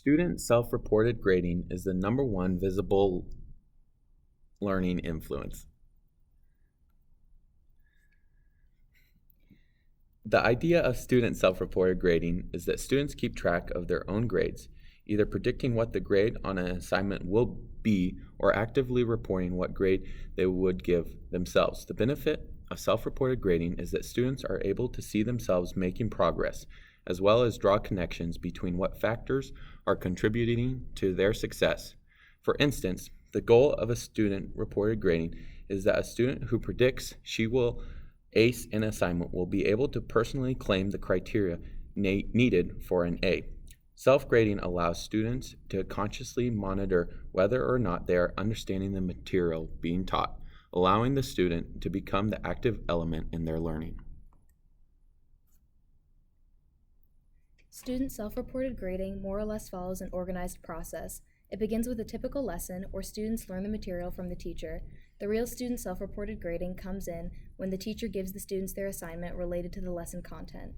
Student self-reported grading is the number one visible learning influence. The idea of student self-reported grading is that students keep track of their own grades, either predicting what the grade on an assignment will be or actively reporting what grade they would give themselves. The benefit of self-reported grading is that students are able to see themselves making progress, as well as draw connections between what factors are contributing to their success. For instance, the goal of a student-reported grading is that a student who predicts she will ace an assignment will be able to personally claim the criteria needed for an A. Self-grading allows students to consciously monitor whether or not they are understanding the material being taught, allowing the student to become the active element in their learning. Student self-reported grading more or less follows an organized process. It begins with a typical lesson where students learn the material from the teacher. The real student self-reported grading comes in when the teacher gives the students their assignment related to the lesson content.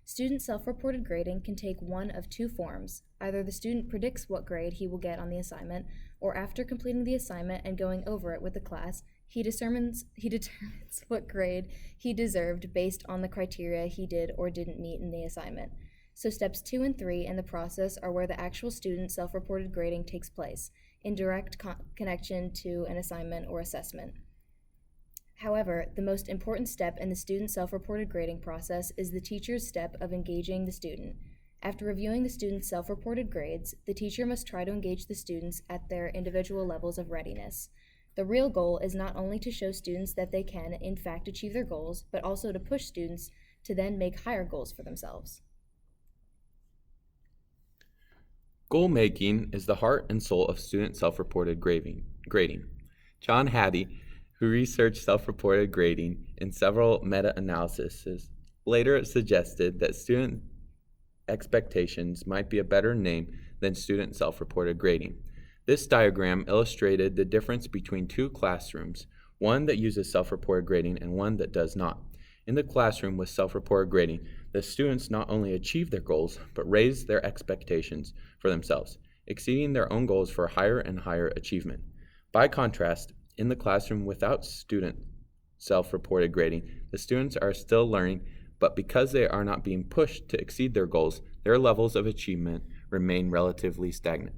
Student self-reported grading can take one of two forms. Either the student predicts what grade he will get on the assignment, or after completing the assignment and going over it with the class, he determines what grade he deserved based on the criteria he did or didn't meet in the assignment. So steps 2 and 3 in the process are where the actual student self-reported grading takes place, in direct connection to an assignment or assessment. However, the most important step in the student self-reported grading process is the teacher's step of engaging the student. After reviewing the student's self-reported grades, the teacher must try to engage the students at their individual levels of readiness. The real goal is not only to show students that they can, in fact, achieve their goals, but also to push students to then make higher goals for themselves. Goal making is the heart and soul of student self-reported grading. John Hattie, who researched self-reported grading in several meta-analyses, later suggested that student expectations might be a better name than student self-reported grading. This diagram illustrated the difference between two classrooms, one that uses self-reported grading and one that does not. In the classroom with self-reported grading, the students not only achieve their goals, but raise their expectations for themselves, exceeding their own goals for higher and higher achievement. By contrast, in the classroom without student self-reported grading, the students are still learning, but because they are not being pushed to exceed their goals, their levels of achievement remain relatively stagnant.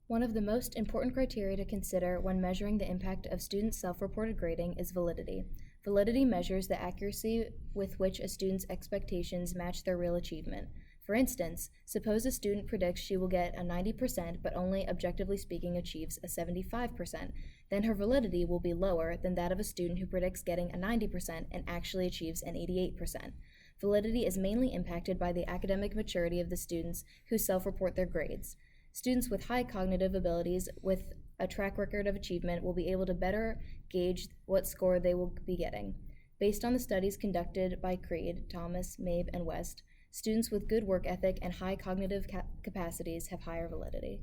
One of the most important criteria to consider when measuring the impact of student self-reported grading is validity. Validity measures the accuracy with which a student's expectations match their real achievement. For instance, suppose a student predicts she will get a 90% but only objectively speaking achieves a 75%, then her validity will be lower than that of a student who predicts getting a 90% and actually achieves an 88%. Validity is mainly impacted by the academic maturity of the students who self-report their grades. Students with high cognitive abilities with a track record of achievement will be able to better gauge what score they will be getting. Based on the studies conducted by Creed, Thomas, Mabe, and West, students with good work ethic and high cognitive capacities have higher validity.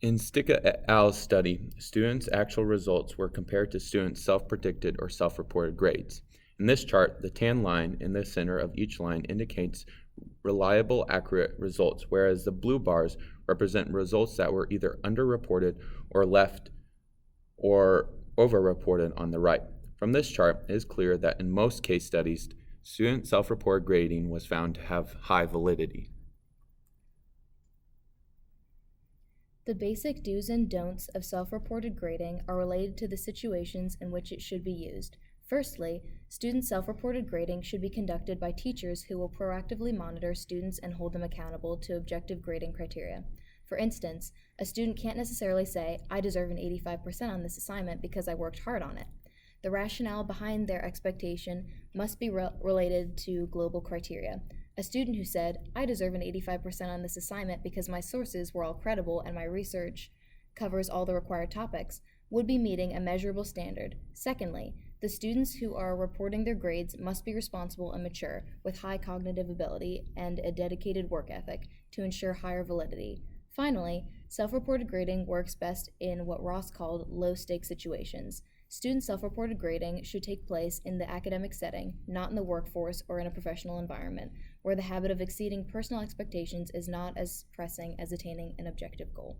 In Sticka et al.'s study, students' actual results were compared to students' self-predicted or self-reported grades. In this chart, the tan line in the center of each line indicates reliable, accurate results, whereas the blue bars represent results that were either underreported or left or overreported on the right. From this chart, it is clear that in most case studies, student self-reported grading was found to have high validity. The basic do's and don'ts of self-reported grading are related to the situations in which it should be used. Firstly, student self-reported grading should be conducted by teachers who will proactively monitor students and hold them accountable to objective grading criteria. For instance, a student can't necessarily say, "I deserve an 85% on this assignment because I worked hard on it." The rationale behind their expectation must be related to global criteria. A student who said, "I deserve an 85% on this assignment because my sources were all credible and my research covers all the required topics," would be meeting a measurable standard. Secondly, the students who are reporting their grades must be responsible and mature, with high cognitive ability and a dedicated work ethic to ensure higher validity. Finally, self-reported grading works best in what Ross called low-stakes situations. Student self-reported grading should take place in the academic setting, not in the workforce or in a professional environment, where the habit of exceeding personal expectations is not as pressing as attaining an objective goal.